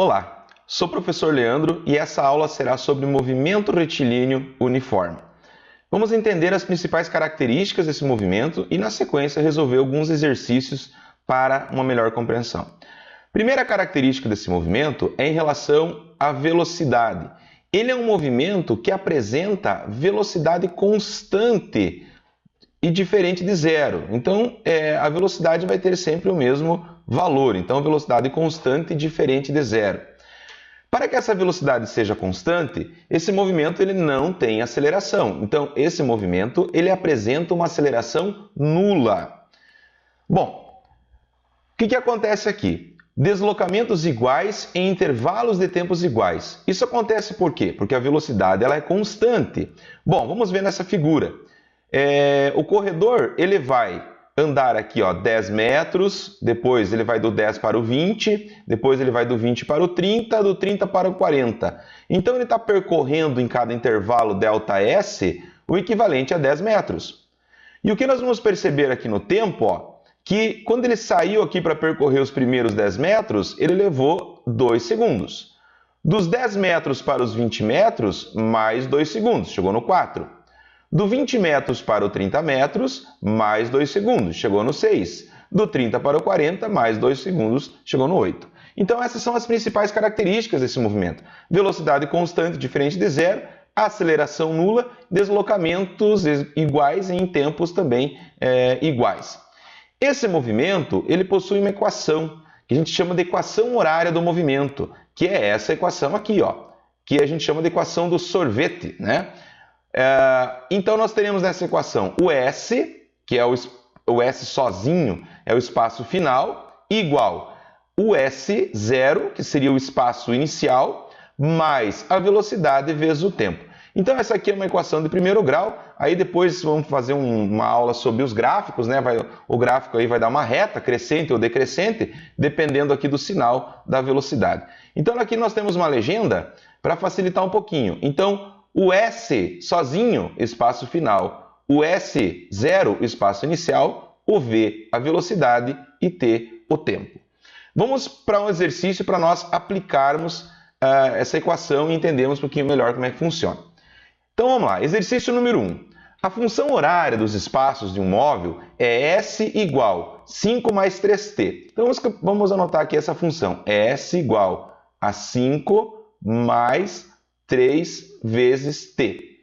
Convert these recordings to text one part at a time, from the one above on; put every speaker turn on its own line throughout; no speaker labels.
Olá, sou o professor Leandro e essa aula será sobre movimento retilíneo uniforme. Vamos entender as principais características desse movimento e, na sequência, resolver alguns exercícios para uma melhor compreensão. Primeira característica desse movimento é em relação à velocidade. Ele é um movimento que apresenta velocidade constante e diferente de zero. Então, a velocidade vai ter sempre o mesmo valor. Então, velocidade constante e diferente de zero. Para que essa velocidade seja constante, esse movimento ele não tem aceleração. Então, esse movimento ele apresenta uma aceleração nula. Bom, o que acontece aqui? Deslocamentos iguais em intervalos de tempos iguais. Isso acontece por quê? Porque a velocidade ela é constante. Bom, vamos ver nessa figura. O corredor ele vai andar aqui 10 metros, depois ele vai do 10 para o 20, depois ele vai do 20 para o 30, do 30 para o 40. Então ele está percorrendo em cada intervalo ΔS o equivalente a 10 metros. E o que nós vamos perceber aqui no tempo, que quando ele saiu aqui para percorrer os primeiros 10 metros, ele levou 2 segundos. Dos 10 metros para os 20 metros, mais 2 segundos, chegou no 4. Do 20 metros para o 30 metros, mais 2 segundos, chegou no 6. Do 30 para o 40, mais 2 segundos, chegou no 8. Então, essas são as principais características desse movimento. Velocidade constante, diferente de zero, aceleração nula, deslocamentos iguais em tempos também iguais. Esse movimento ele possui uma equação, que a gente chama de equação horária do movimento, que é essa equação aqui, que a gente chama de equação do sorvete, né? Então, nós teremos nessa equação o S, que é o S sozinho, é o espaço final, igual o S0, que seria o espaço inicial, mais a velocidade vezes o tempo. Então, essa aqui é uma equação de primeiro grau. Aí depois vamos fazer uma aula sobre os gráficos, né? O gráfico aí vai dar uma reta crescente ou decrescente, dependendo aqui do sinal da velocidade. Então, aqui nós temos uma legenda para facilitar um pouquinho. Então, o S sozinho, espaço final, o S0, espaço inicial, o V, a velocidade e T, o tempo. Vamos para um exercício para nós aplicarmos essa equação e entendermos um pouquinho melhor como é que funciona. Então vamos lá, exercício número 1. A função horária dos espaços de um móvel é S igual 5 mais 3t. Então vamos anotar aqui essa função, S igual a 5 mais 3 vezes t.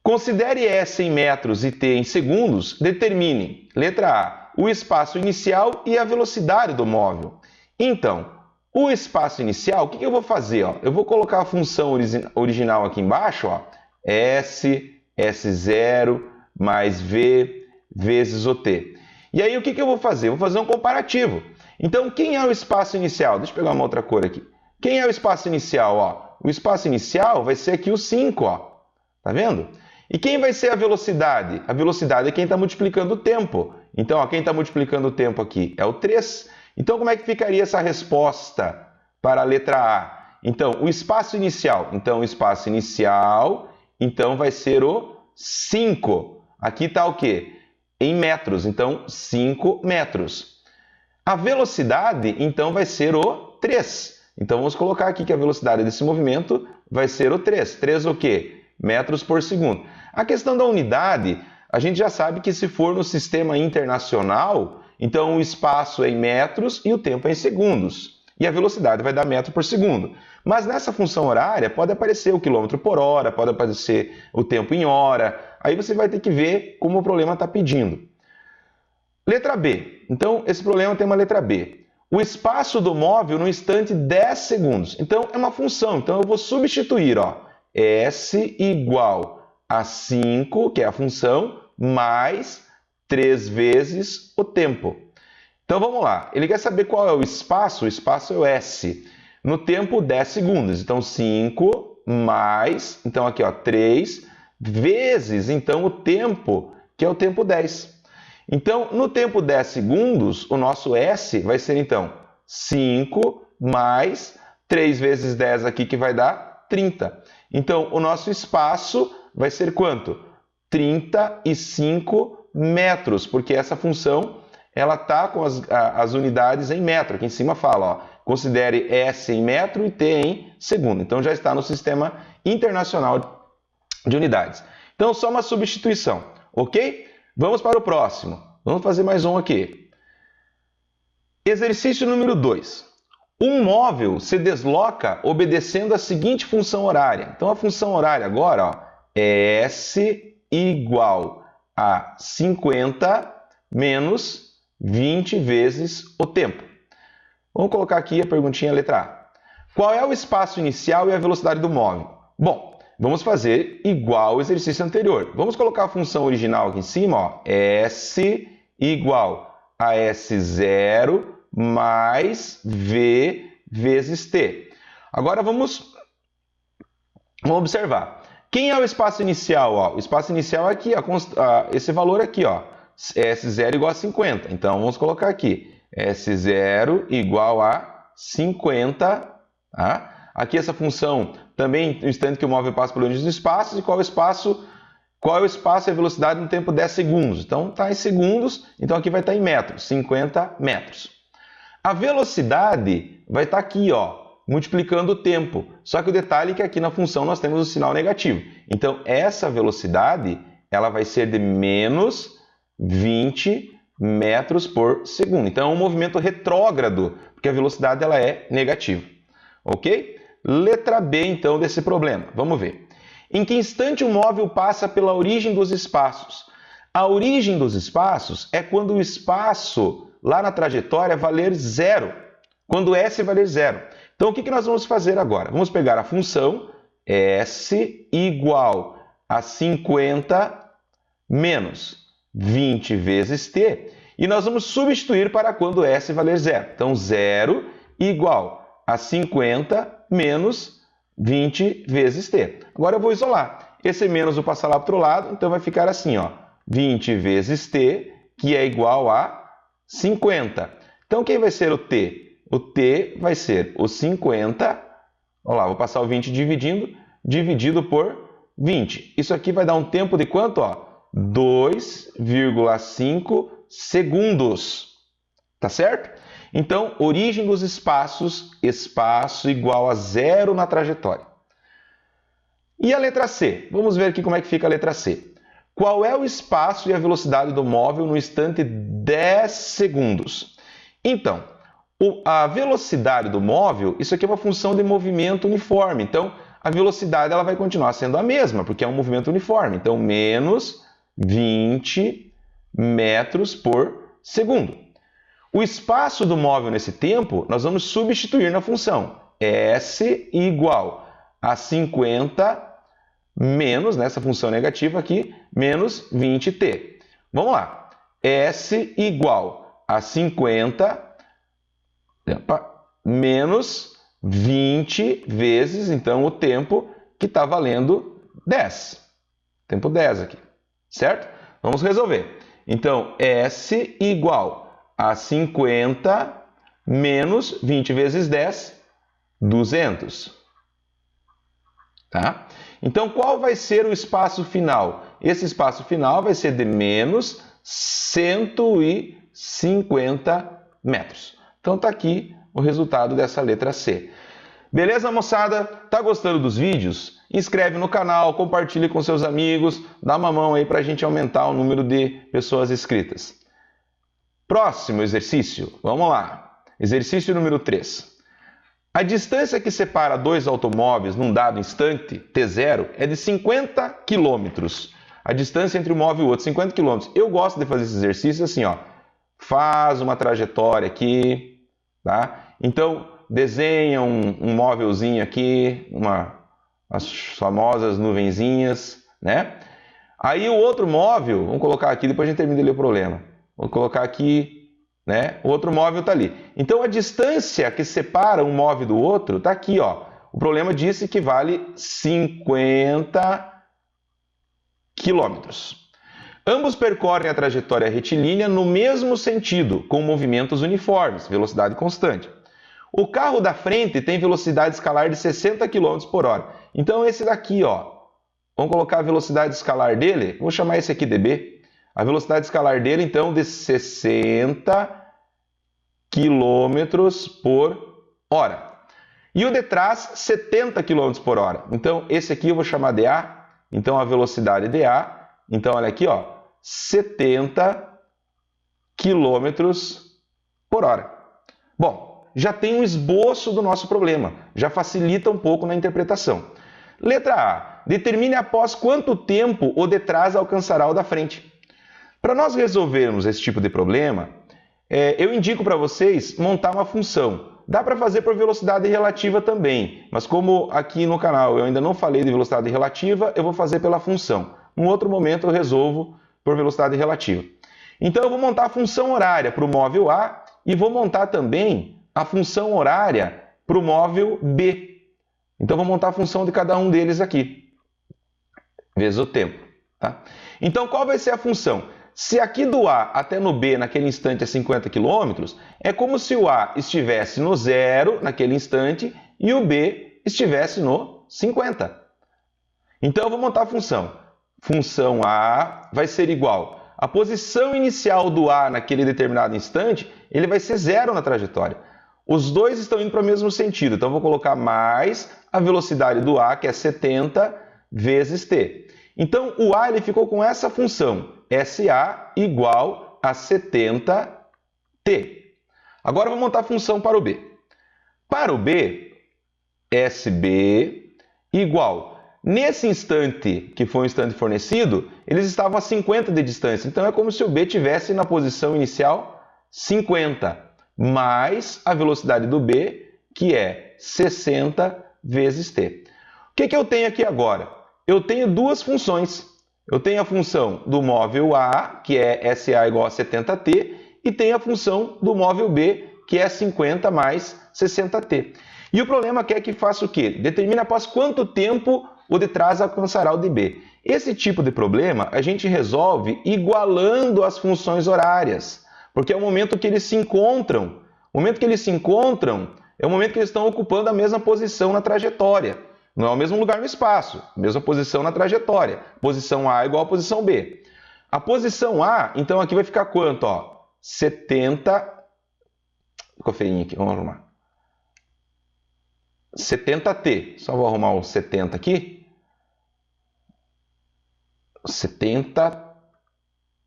Considere S em metros e t em segundos, determine, letra A, o espaço inicial e a velocidade do móvel. Então, o espaço inicial, o que eu vou fazer? Eu vou colocar a função original aqui embaixo, S, S0 mais V vezes o t. E aí o que eu vou fazer? Eu vou fazer um comparativo. Então, quem é o espaço inicial? Deixa eu pegar uma outra cor aqui. Quem é o espaço inicial? O espaço inicial vai ser aqui o 5, tá vendo? E quem vai ser a velocidade? A velocidade é quem está multiplicando o tempo. Então, quem está multiplicando o tempo aqui é o 3. Então, como é que ficaria essa resposta para a letra A? Então, o espaço inicial. Então, o espaço inicial, vai ser o 5. Aqui está o quê? Em metros. Então, 5 metros. A velocidade, então, vai ser o 3. Então, vamos colocar aqui que a velocidade desse movimento vai ser o 3. 3 o quê? Metros por segundo. A questão da unidade, a gente já sabe que se for no sistema internacional, então o espaço é em metros e o tempo é em segundos. E a velocidade vai dar metro por segundo. Mas nessa função horária pode aparecer o quilômetro por hora, pode aparecer o tempo em hora. Aí você vai ter que ver como o problema está pedindo. Letra B. Então, esse problema tem uma letra B. O espaço do móvel no instante 10 segundos. Então, é uma função. Então, eu vou substituir, S igual a 5, que é a função, mais 3 vezes o tempo. Então, vamos lá. Ele quer saber qual é o espaço. O espaço é o S. No tempo, 10 segundos. Então, 5 mais, então aqui, 3 vezes, então, o tempo, que é o tempo 10. Então, no tempo 10 segundos, o nosso S vai ser, então, 5 mais 3 vezes 10 aqui, que vai dar 30. Então, o nosso espaço vai ser quanto? 35 metros, porque essa função ela está com as unidades em metro. Aqui em cima fala, ó, considere S em metro e T em segundo. Então já está no Sistema Internacional de Unidades. Então só uma substituição, ok? Vamos para o próximo. Vamos fazer mais um aqui. Exercício número 2. Um móvel se desloca obedecendo a seguinte função horária. Então a função horária agora, ó, é S igual a 50 menos 20 vezes o tempo. Vamos colocar aqui a perguntinha letra A. Qual é o espaço inicial e a velocidade do móvel? Bom, vamos fazer igual ao exercício anterior. Vamos colocar a função original aqui em cima, ó, S igual a S0 mais V vezes T. Agora vamos observar. Quem é o espaço inicial? Ó? O espaço inicial é aqui, esse valor aqui, ó, S0 igual a 50. Então vamos colocar aqui, S0 igual a 50. Tá? Aqui essa função também, no instante que o móvel passa pelo limite dos espaços, e qual é o espaço e a velocidade no tempo 10 segundos. Então está em segundos, então aqui vai estar em metros, 50 metros. A velocidade vai estar aqui, ó, multiplicando o tempo. Só que o detalhe é que aqui na função nós temos o sinal negativo. Então essa velocidade ela vai ser de menos 20 metros por segundo. Então é um movimento retrógrado, porque a velocidade ela é negativa. Ok? Letra B, então, desse problema. Vamos ver. Em que instante o móvel passa pela origem dos espaços? A origem dos espaços é quando o espaço lá na trajetória valer zero. Quando S valer zero. Então, o que nós vamos fazer agora? Vamos pegar a função S igual a 50 menos 20 vezes T e nós vamos substituir para quando S valer zero. Então, 0 igual a 50 menos 20 vezes T. Agora eu vou isolar. Esse menos vou passar lá para o outro lado, então vai ficar assim, ó, 20 vezes T, que é igual a 50. Então, quem vai ser o T? O T vai ser o 50, olha lá, vou passar o 20 dividido por 20. Isso aqui vai dar um tempo de quanto? 2,5 segundos. Tá certo? Então, origem dos espaços, espaço igual a zero na trajetória. E a letra C? Vamos ver aqui como é que fica a letra C. Qual é o espaço e a velocidade do móvel no instante 10 segundos? Então, a velocidade do móvel, isso aqui é uma função de movimento uniforme. Então, a velocidade ela vai continuar sendo a mesma, porque é um movimento uniforme. Então, menos 20 metros por segundo. O espaço do móvel nesse tempo, nós vamos substituir na função S igual a 50 menos, nessa função negativa aqui, menos 20t. Vamos lá. S igual a 50 menos 20 vezes, então, o tempo que está valendo 10. Tempo 10 aqui, certo? Vamos resolver. Então, S igual a 50 menos 20 vezes 10, 200. Tá? Então, qual vai ser o espaço final? Esse espaço final vai ser de menos 150 metros. Então, está aqui o resultado dessa letra C. Beleza, moçada? Tá gostando dos vídeos? Inscreve no canal, compartilhe com seus amigos, dá uma mão aí para a gente aumentar o número de pessoas inscritas. Próximo exercício, vamos lá. Exercício número 3. A distância que separa dois automóveis num dado instante, T0, é de 50 km. A distância entre um móvel e o outro, 50 km. Eu gosto de fazer esse exercício assim, ó. Faz uma trajetória aqui, tá? Então, desenha um móvelzinho aqui, as famosas nuvenzinhas, né? Aí o outro móvel, vamos colocar aqui, depois a gente termina de ler o problema. Vou colocar aqui, né? O outro móvel está ali. Então, a distância que separa um móvel do outro está aqui, ó. O problema disse que vale 50 quilômetros. Ambos percorrem a trajetória retilínea no mesmo sentido, com movimentos uniformes, velocidade constante. O carro da frente tem velocidade escalar de 60 km por hora. Então, esse daqui, ó, vamos colocar a velocidade escalar dele, vou chamar esse aqui de B. A velocidade escalar dele, então, de 60 km por hora. E o de trás, 70 km por hora. Então, esse aqui eu vou chamar de A. Então, a velocidade de A. Então, olha aqui, ó, 70 km por hora. Bom, já tem um esboço do nosso problema. Já facilita um pouco na interpretação. Letra A. Determine após quanto tempo o de trás alcançará o da frente. Para nós resolvermos esse tipo de problema, eu indico para vocês montar uma função. Dá para fazer por velocidade relativa também, mas como aqui no canal eu ainda não falei de velocidade relativa, eu vou fazer pela função. Num outro momento eu resolvo por velocidade relativa. Então eu vou montar a função horária para o móvel A e vou montar também a função horária para o móvel B. Então vou montar a função de cada um deles aqui, vezes o tempo. Tá? Então qual vai ser a função? Se aqui do A até no B, naquele instante, é 50 km, é como se o A estivesse no 0, naquele instante, e o B estivesse no 50. Então, eu vou montar a função. Função A vai ser igual. A posição inicial do A naquele determinado instante, ele vai ser 0 na trajetória. Os dois estão indo para o mesmo sentido. Então, eu vou colocar mais a velocidade do A, que é 70 vezes t. Então, o A ele ficou com essa função. SA igual a 70t. Agora eu vou montar a função para o B. Para o B, SB igual. Nesse instante, que foi o instante fornecido, eles estavam a 50 de distância. Então é como se o B estivesse na posição inicial 50, mais a velocidade do B, que é 60 vezes t. O que eu tenho aqui agora? Eu tenho duas funções. Eu tenho a função do móvel A, que é SA igual a 70t, e tenho a função do móvel B, que é 50 mais 60t. E o problema é que faça o quê? Determina após quanto tempo o de trás alcançará o de B. Esse tipo de problema a gente resolve igualando as funções horárias, porque é o momento que eles se encontram. O momento que eles se encontram é o momento que eles estão ocupando a mesma posição na trajetória. Não é o mesmo lugar no espaço, mesma posição na trajetória. Posição A igual a posição B. A posição A, então, aqui vai ficar quanto? Ó? 70... Cofeirinho aqui, vamos arrumar. 70t. Só vou arrumar o 70 aqui. 70t.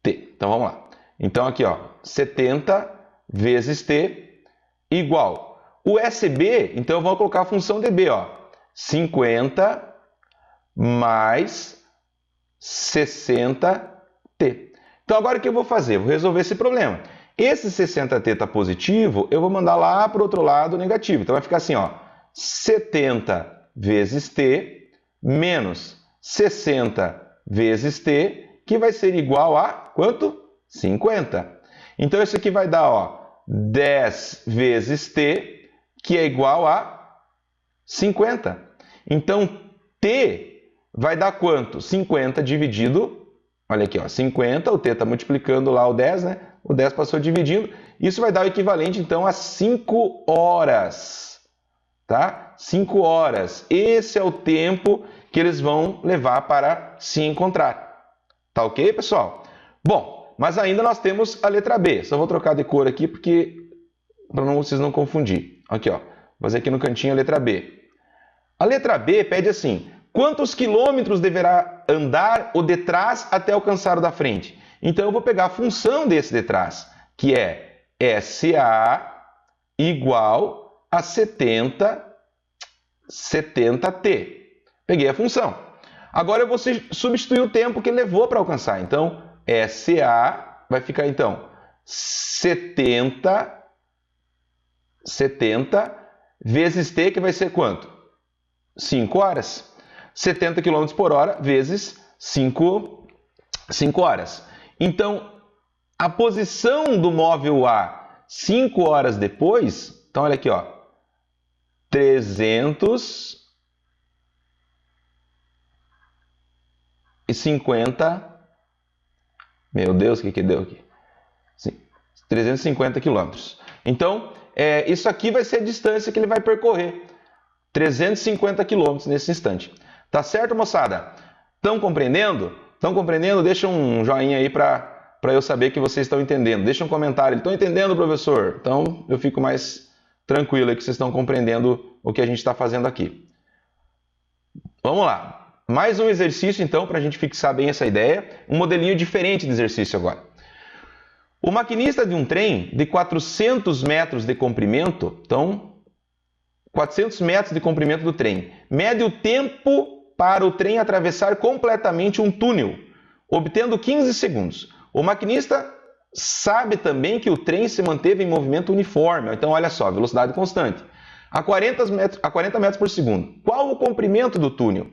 Então, vamos lá. Então, aqui, ó, 70 vezes t igual. O SB, então, eu vou colocar a função de B, ó. 50 mais 60t. Então, agora o que eu vou fazer? Vou resolver esse problema. Esse 60t está positivo, eu vou mandar lá para o outro lado negativo. Então, vai ficar assim, ó, 70 vezes t menos 60 vezes t, que vai ser igual a quanto? 50. Então, isso aqui vai dar, ó, 10 vezes t, que é igual a 50. Então, t vai dar quanto? 50 dividido, olha aqui, ó, 50, o t está multiplicando lá o 10, né? O 10 passou dividindo, isso vai dar o equivalente, então, a 5 horas, tá? 5 horas. Esse é o tempo que eles vão levar para se encontrar. Tá ok, pessoal? Bom, mas ainda nós temos a letra B. Só vou trocar de cor aqui, para vocês não confundir. Aqui, ó. Vou fazer aqui no cantinho a letra B. A letra B pede assim, quantos quilômetros deverá andar o de trás até alcançar o da frente? Então, eu vou pegar a função desse de trás, que é SA igual a 70t. Peguei a função. Agora, eu vou substituir o tempo que levou para alcançar. Então, SA vai ficar, então, 70 vezes t, que vai ser quanto? 5 horas. 70 km por hora vezes 5 horas. Então, a posição do móvel A 5 horas depois, então olha aqui, ó, 350, meu Deus, o que deu aqui? 350 quilômetros. Então, isso aqui vai ser a distância que ele vai percorrer. 350 quilômetros nesse instante. Tá certo, moçada? Estão compreendendo? Estão compreendendo? Deixa um joinha aí para para eu saber que vocês estão entendendo. Deixa um comentário, estão entendendo, professor? Então eu fico mais tranquilo aí que vocês estão compreendendo o que a gente está fazendo aqui. Vamos lá. Mais um exercício, então, para a gente fixar bem essa ideia. Um modelinho diferente de exercício agora. O maquinista de um trem de 400 metros de comprimento, então, 400 metros de comprimento do trem, mede o tempo para o trem atravessar completamente um túnel, obtendo 15 segundos. O maquinista sabe também que o trem se manteve em movimento uniforme. Então, olha só, velocidade constante. A 40 metros por segundo. Qual o comprimento do túnel?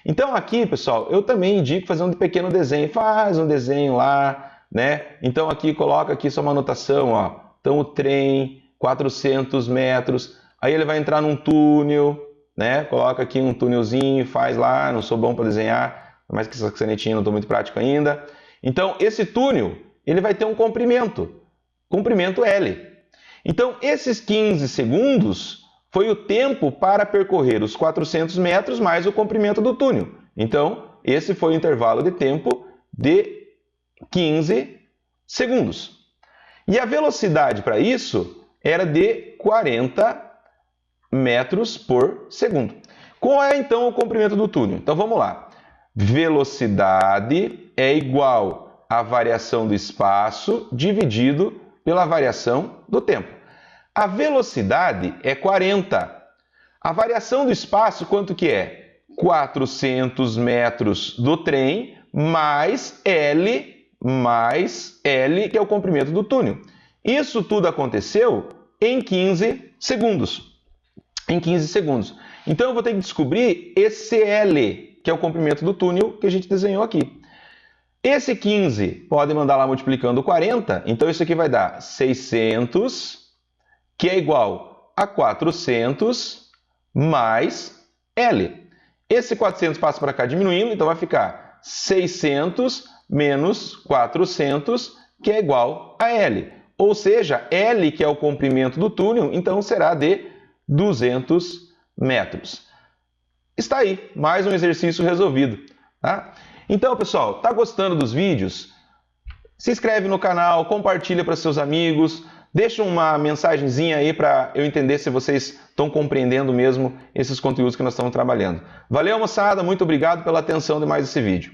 Então, aqui, pessoal, eu também indico fazer um pequeno desenho. Faz um desenho lá, né? Então, aqui, coloca aqui só uma anotação, ó. Então, o trem, 400 metros. Aí ele vai entrar num túnel, né? Coloca aqui um túnelzinho, faz lá. Não sou bom para desenhar, mais que essa canetinha, não estou muito prático ainda. Então, esse túnel, ele vai ter um comprimento L. Então, esses 15 segundos foi o tempo para percorrer os 400 metros mais o comprimento do túnel. Então, esse foi o intervalo de tempo de 15 segundos. E a velocidade para isso era de 40 metros por segundo. Qual é, então, o comprimento do túnel? Então, vamos lá. Velocidade é igual à variação do espaço dividido pela variação do tempo. A velocidade é 40. A variação do espaço, quanto que é? 400 metros do trem mais L, que é o comprimento do túnel. Isso tudo aconteceu em 15 segundos. Então, eu vou ter que descobrir esse L, que é o comprimento do túnel que a gente desenhou aqui. Esse 15 pode mandar lá multiplicando 40, então isso aqui vai dar 600, que é igual a 400 mais L. Esse 400 passa para cá diminuindo, então vai ficar 600 menos 400, que é igual a L. Ou seja, L, que é o comprimento do túnel, então será de 200 metros. Está aí, mais um exercício resolvido. Tá? Então, pessoal, está gostando dos vídeos? Se inscreve no canal, compartilha para seus amigos, deixa uma mensagenzinha aí para eu entender se vocês estão compreendendo mesmo esses conteúdos que nós estamos trabalhando. Valeu, moçada, muito obrigado pela atenção de mais esse vídeo.